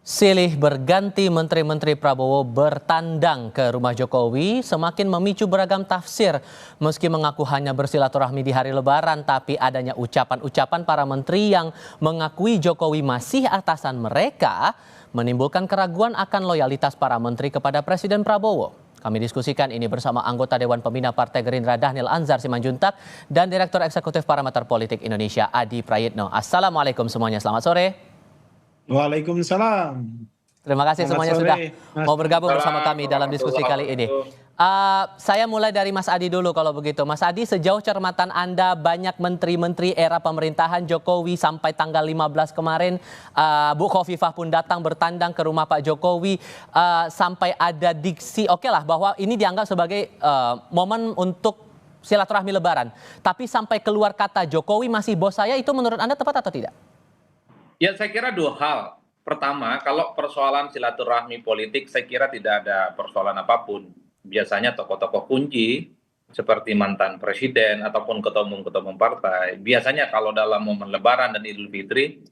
Silih berganti Menteri-Menteri Prabowo bertandang ke rumah Jokowi semakin memicu beragam tafsir. Meski mengaku hanya bersilaturahmi di hari Lebaran, tapi adanya ucapan-ucapan para menteri yang mengakui Jokowi masih atasan mereka menimbulkan keraguan akan loyalitas para menteri kepada Presiden Prabowo. Kami diskusikan ini bersama anggota Dewan Pembina Partai Gerindra Dhanil Anzar Simanjuntak dan Direktur Eksekutif Parameter Politik Indonesia Adi Prayitno. Assalamualaikum semuanya, selamat sore. Waalaikumsalam. Terima kasih Selamat semuanya sore, sudah Mas. mau bergabung bersama Waalaikumsalam kami dalam diskusi warahmatullahi kali ini. wabarakatuh. Saya mulai dari Mas Adi dulu kalau begitu. Mas Adi, sejauh cermatan Anda banyak menteri-menteri era pemerintahan Jokowi sampai tanggal 15 kemarin, Bu Khofifah pun datang bertandang ke rumah Pak Jokowi, sampai ada diksi, oke lah bahwa ini dianggap sebagai momen untuk silaturahmi Lebaran. Tapi sampai keluar kata Jokowi masih bos saya, itu menurut Anda tepat atau tidak? Ya, saya kira dua hal. Pertama, kalau persoalan silaturahmi politik, saya kira tidak ada persoalan apapun. Biasanya tokoh-tokoh kunci seperti mantan presiden ataupun ketua umum partai, biasanya kalau dalam momen Lebaran dan Idul Fitri,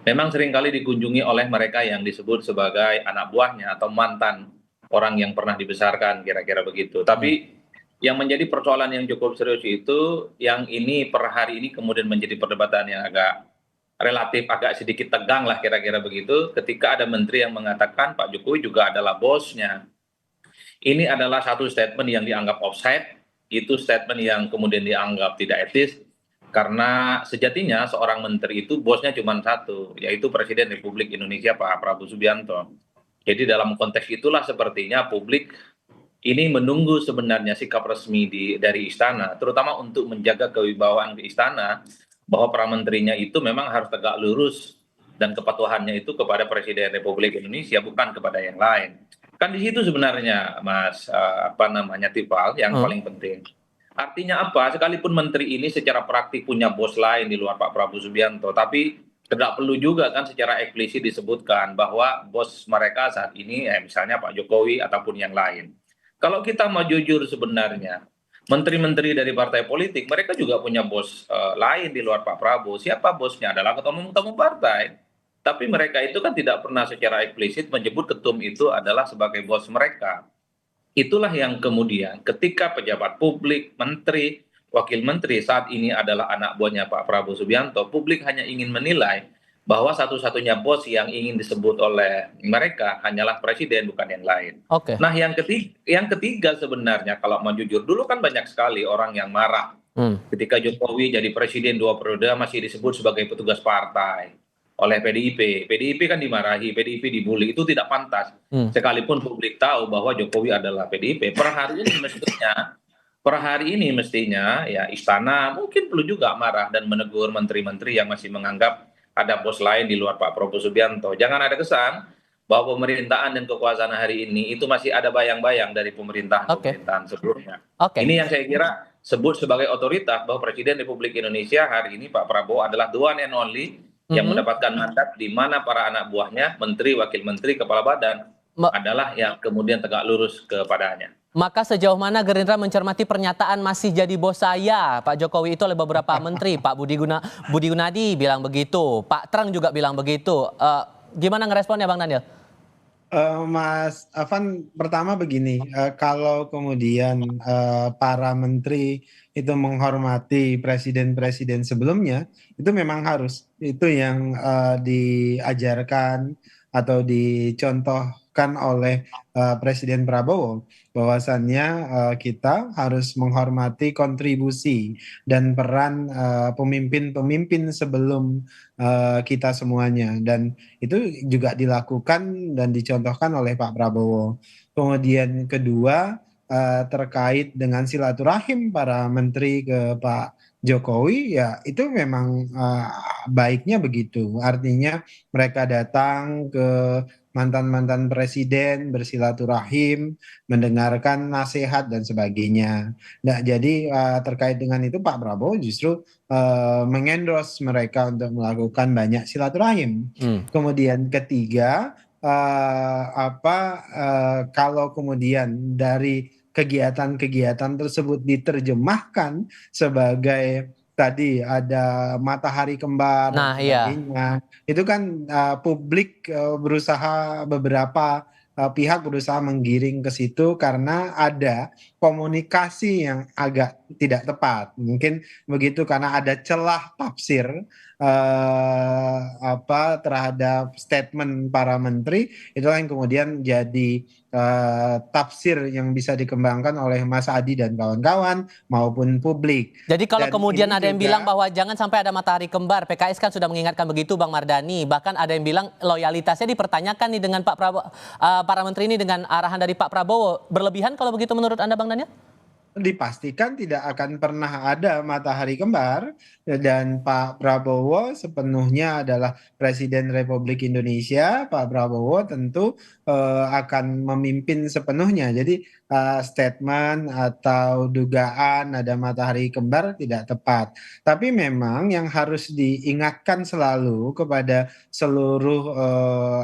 memang seringkali dikunjungi oleh mereka yang disebut sebagai anak buahnya atau mantan orang yang pernah dibesarkan, kira-kira begitu. Tapi yang menjadi persoalan yang cukup serius itu, yang ini per hari ini kemudian menjadi perdebatan yang relatif agak sedikit tegang lah kira-kira begitu, ketika ada menteri yang mengatakan Pak Jokowi juga adalah bosnya. Ini adalah satu statement yang dianggap offside, itu statement yang kemudian dianggap tidak etis, karena sejatinya seorang menteri itu bosnya cuma satu, yaitu Presiden Republik Indonesia Pak Prabowo Subianto. Jadi dalam konteks itulah sepertinya publik ini menunggu sebenarnya sikap resmi dari istana, terutama untuk menjaga kewibawaan di istana, bahwa para menterinya itu memang harus tegak lurus dan kepatuhannya itu kepada Presiden Republik Indonesia, bukan kepada yang lain. Kan di situ sebenarnya Mas Tifal, yang paling penting. Artinya apa? Sekalipun menteri ini secara praktik punya bos lain di luar Pak Prabowo Subianto, tapi tidak perlu juga kan secara eksplisit disebutkan bahwa bos mereka saat ini misalnya Pak Jokowi ataupun yang lain. Kalau kita mau jujur sebenarnya, menteri-menteri dari partai politik, mereka juga punya bos lain di luar Pak Prabowo. Siapa bosnya? Adalah ketua umum partai. Tapi mereka itu kan tidak pernah secara eksplisit menyebut ketum itu adalah sebagai bos mereka. Itulah yang kemudian ketika pejabat publik, menteri, wakil menteri saat ini adalah anak buahnya Pak Prabowo Subianto, publik hanya ingin menilai bahwa satu-satunya bos yang ingin disebut oleh mereka hanyalah presiden, bukan yang lain. Oke. Nah, yang ketiga sebenarnya kalau mau jujur, dulu kan banyak sekali orang yang marah ketika Jokowi jadi presiden 2 periode masih disebut sebagai petugas partai oleh PDIP. PDIP kan dimarahi, PDIP dibully, itu tidak pantas. Sekalipun publik tahu bahwa Jokowi adalah PDIP, per hari ini mestinya ya istana mungkin perlu juga marah dan menegur menteri-menteri yang masih menganggap ada bos lain di luar Pak Prabowo Subianto. Jangan ada kesan bahwa pemerintahan dan kekuasaan hari ini itu masih ada bayang-bayang dari pemerintahan sebelumnya. Oke. Ini yang saya kira sebut sebagai otoritas bahwa Presiden Republik Indonesia hari ini Pak Prabowo adalah the one and only yang mendapatkan mandat, di mana para anak buahnya, menteri, wakil menteri, kepala badan adalah yang kemudian tegak lurus kepadanya. Maka sejauh mana Gerindra mencermati pernyataan masih jadi bos saya Pak Jokowi itu oleh beberapa menteri? Pak Budi Gunadi bilang begitu, Pak Treng juga bilang begitu. Gimana ngeresponnya Bang Daniel? Mas Afan, pertama begini, kalau kemudian para menteri itu menghormati presiden-presiden sebelumnya, itu memang harus. Itu yang diajarkan atau dicontohkan oleh Presiden Prabowo, bahwasannya kita harus menghormati kontribusi dan peran pemimpin-pemimpin sebelum kita semuanya. Dan itu juga dilakukan dan dicontohkan oleh Pak Prabowo. Kemudian kedua, terkait dengan silaturahim para menteri ke Pak Jokowi, ya itu memang baiknya begitu. Artinya mereka datang ke mantan-mantan presiden bersilaturahim, mendengarkan nasihat dan sebagainya. Nah, jadi terkait dengan itu Pak Prabowo justru mengendorse mereka untuk melakukan banyak silaturahim. Kemudian ketiga, kalau kemudian dari kegiatan-kegiatan tersebut diterjemahkan sebagai tadi ada matahari kembar dan Nah, iya. sebagainya. Itu kan publik berusaha beberapa pihak berusaha menggiring ke situ karena ada komunikasi yang agak tidak tepat. Mungkin begitu karena ada celah tafsir terhadap statement para menteri, itulah yang kemudian jadi tafsir yang bisa dikembangkan oleh Mas Adi dan kawan-kawan maupun publik. Jadi kalau Dan kemudian ini ada yang bilang juga bahwa jangan sampai ada matahari kembar, PKS kan sudah mengingatkan begitu Bang Mardhani. Bahkan ada yang bilang loyalitasnya dipertanyakan nih dengan Pak Prabowo, para menteri ini dengan arahan dari Pak Prabowo. Berlebihan kalau begitu menurut Anda Bang Daniel? dipastikan tidak akan pernah ada matahari kembar dan Pak Prabowo sepenuhnya adalah Presiden Republik Indonesia. Pak Prabowo tentu akan memimpin sepenuhnya. Jadi statement atau dugaan ada matahari kembar tidak tepat. Tapi memang yang harus diingatkan selalu kepada seluruh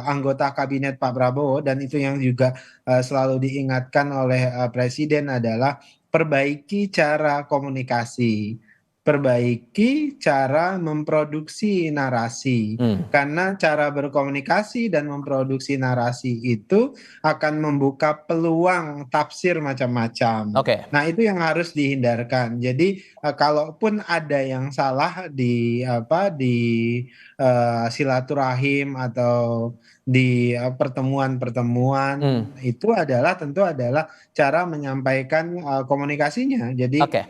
anggota kabinet Pak Prabowo dan itu yang juga selalu diingatkan oleh Presiden adalah perbaiki cara komunikasi, perbaiki cara memproduksi narasi. Karena cara berkomunikasi dan memproduksi narasi itu akan membuka peluang tafsir macam-macam. Oke. Nah, itu yang harus dihindarkan. Jadi, kalaupun ada yang salah di silaturahim atau di pertemuan-pertemuan itu adalah tentu adalah cara menyampaikan komunikasinya. Jadi Oke.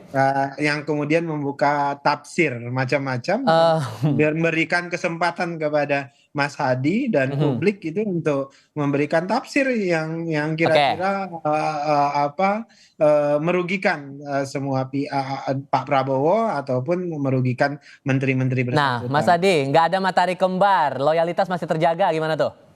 yang kemudian membuka tafsir macam-macam Eh, memberikan kesempatan kepada Mas Hadi dan publik itu untuk memberikan tafsir yang Oke. kira-kira merugikan semua Pak Prabowo ataupun merugikan menteri-menteri Nah, Mas bersangkutan. Adi, nggak ada matahari kembar, loyalitas masih terjaga, gimana tuh?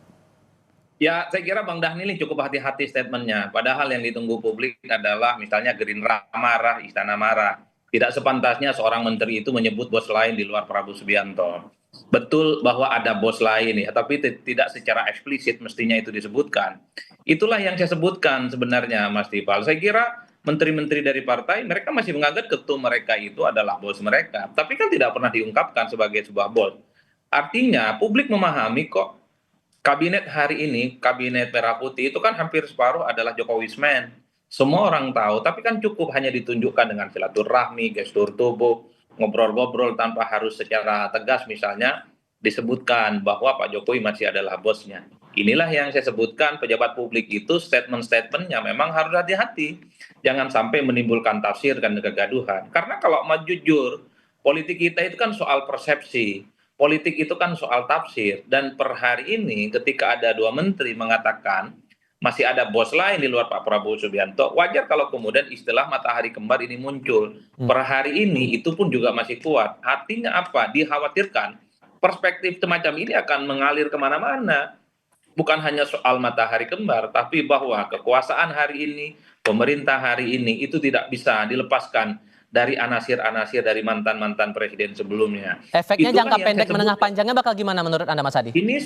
Ya, saya kira Bang Dhanil ini cukup hati-hati statementnya. Padahal yang ditunggu publik adalah misalnya Gerindra marah, Istana marah. Tidak sepantasnya seorang menteri itu menyebut bos lain di luar Prabowo Subianto. Betul bahwa ada bos lain ya, tapi tidak secara eksplisit mestinya itu disebutkan. Itulah yang saya sebutkan sebenarnya Mas Tifal. Saya kira menteri-menteri dari partai mereka masih menganggap ketum mereka itu adalah bos mereka. Tapi kan tidak pernah diungkapkan sebagai sebuah bos. Artinya publik memahami kok kabinet hari ini, kabinet merah putih itu kan hampir separuh adalah Jokowismen. Semua orang tahu, tapi kan cukup hanya ditunjukkan dengan silaturahmi, gestur tubuh, ngobrol-ngobrol tanpa harus secara tegas misalnya disebutkan bahwa Pak Jokowi masih adalah bosnya. Inilah yang saya sebutkan pejabat publik itu statement-statementnya memang harus hati-hati. Jangan sampai menimbulkan tafsir dan kegaduhan. Karena kalau mau jujur, politik kita itu kan soal persepsi. Politik itu kan soal tafsir dan per hari ini ketika ada dua menteri mengatakan masih ada bos lain di luar Pak Prabowo Subianto, wajar kalau kemudian istilah matahari kembar ini muncul. Per hari ini itu pun juga masih kuat. Artinya apa? Dikhawatirkan perspektif semacam ini akan mengalir kemana-mana. Bukan hanya soal matahari kembar, tapi bahwa kekuasaan hari ini, pemerintah hari ini itu tidak bisa dilepaskan dari anasir-anasir dari mantan-mantan presiden sebelumnya. Efeknya Itulah jangka yang pendek saya menengah sebut. panjangnya bakal gimana menurut Anda Mas Adi? Ini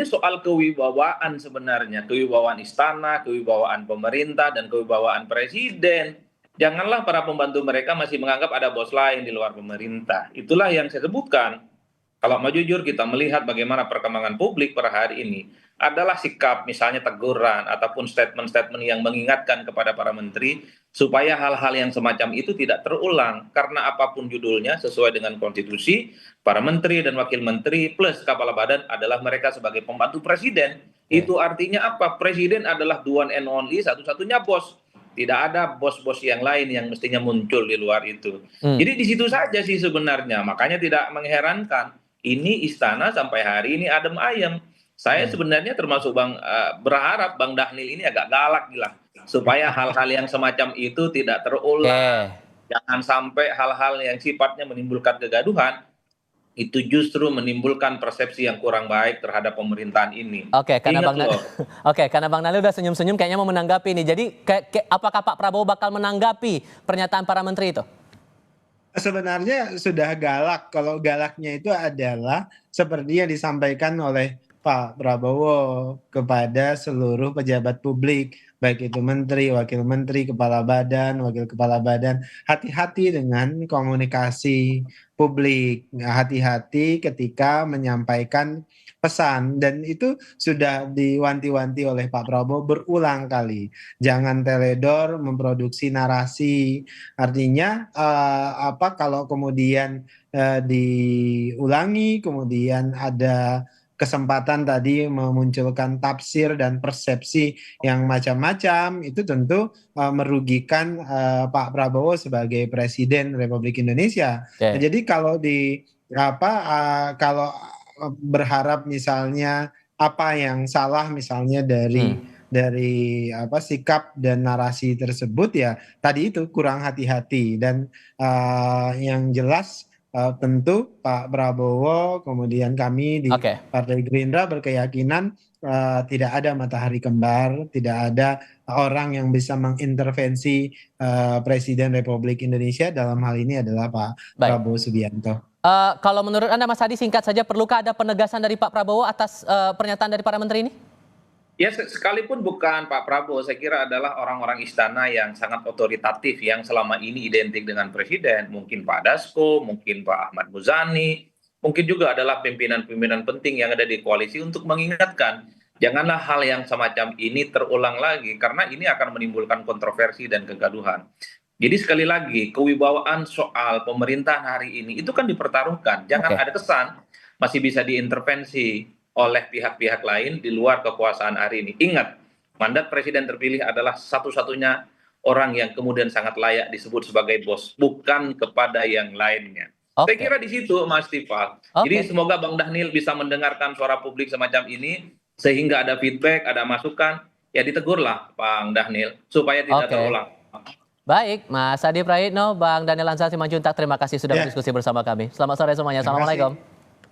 soal kewibawaan sebenarnya, kewibawaan istana, kewibawaan pemerintah dan kewibawaan presiden. Janganlah para pembantu mereka masih menganggap ada bos lain di luar pemerintah. Itulah yang saya sebutkan. Kalau mau jujur kita melihat bagaimana perkembangan publik per hari ini adalah sikap misalnya teguran ataupun statement-statement yang mengingatkan kepada para menteri supaya hal-hal yang semacam itu tidak terulang karena apapun judulnya sesuai dengan konstitusi para menteri dan wakil menteri plus kepala badan adalah mereka sebagai pembantu presiden. Itu artinya apa? Presiden adalah the one and only satu-satunya bos. Tidak ada bos-bos yang lain yang mestinya muncul di luar itu. Jadi di situ saja sih sebenarnya. Makanya tidak mengherankan ini istana sampai hari ini adem ayem. Saya sebenarnya termasuk berharap Bang Dhanil ini agak galak gila supaya hal-hal yang semacam itu tidak terulang. Jangan sampai hal-hal yang sifatnya menimbulkan kegaduhan itu justru menimbulkan persepsi yang kurang baik terhadap pemerintahan ini. Oke, karena Ingat Bang loh. Oke, karena Bang Daniel udah senyum-senyum kayaknya mau menanggapi nih. Jadi apakah Pak Prabowo bakal menanggapi pernyataan para menteri itu? Sebenarnya sudah galak. Kalau galaknya itu adalah seperti yang disampaikan oleh Pak Prabowo kepada seluruh pejabat publik, baik itu menteri, wakil menteri, kepala badan, wakil kepala badan, hati-hati dengan komunikasi publik, hati-hati ketika menyampaikan pesan, dan itu sudah diwanti-wanti oleh Pak Prabowo berulang kali. Jangan teledor memproduksi narasi. Artinya kalau kemudian diulangi, kemudian ada kesempatan tadi memunculkan tafsir dan persepsi yang macam-macam, itu tentu merugikan Pak Prabowo sebagai Presiden Republik Indonesia. Nah, Oke. jadi kalau kalau berharap misalnya apa yang salah misalnya Hmm. dari sikap dan narasi tersebut, ya tadi itu kurang hati-hati. Dan yang jelas tentu Pak Prabowo, kemudian kami di Oke. Partai Gerindra berkeyakinan tidak ada matahari kembar, tidak ada orang yang bisa mengintervensi Presiden Republik Indonesia, dalam hal ini adalah Pak Baik. Prabowo Subianto. Kalau menurut Anda, Mas Hadi, singkat saja, perlukah ada penegasan dari Pak Prabowo atas pernyataan dari para menteri ini? Ya, sekalipun bukan Pak Prabowo, saya kira adalah orang-orang istana yang sangat otoritatif yang selama ini identik dengan presiden. Mungkin Pak Dasko, mungkin Pak Ahmad Muzani, mungkin juga adalah pimpinan-pimpinan penting yang ada di koalisi untuk mengingatkan, janganlah hal yang semacam ini terulang lagi, karena ini akan menimbulkan kontroversi dan kegaduhan. Jadi sekali lagi, kewibawaan soal pemerintahan hari ini itu kan dipertaruhkan. Jangan Oke. ada kesan masih bisa diintervensi oleh pihak-pihak lain di luar kekuasaan hari ini. Ingat, mandat presiden terpilih adalah satu-satunya orang yang kemudian sangat layak disebut sebagai bos, bukan kepada yang lainnya. Saya Oke. kira di situ, Mas Tifal. Jadi Oke. semoga Bang Dhanil bisa mendengarkan suara publik semacam ini, sehingga ada feedback, ada masukan, ya ditegurlah Bang Dhanil, supaya tidak Oke. terulang. Baik, Mas Hadi Prayitno, Bang Daniel Ansar Simanjuntak, terima kasih sudah Ya, berdiskusi bersama kami. Selamat sore semuanya. terima kasih. Assalamualaikum.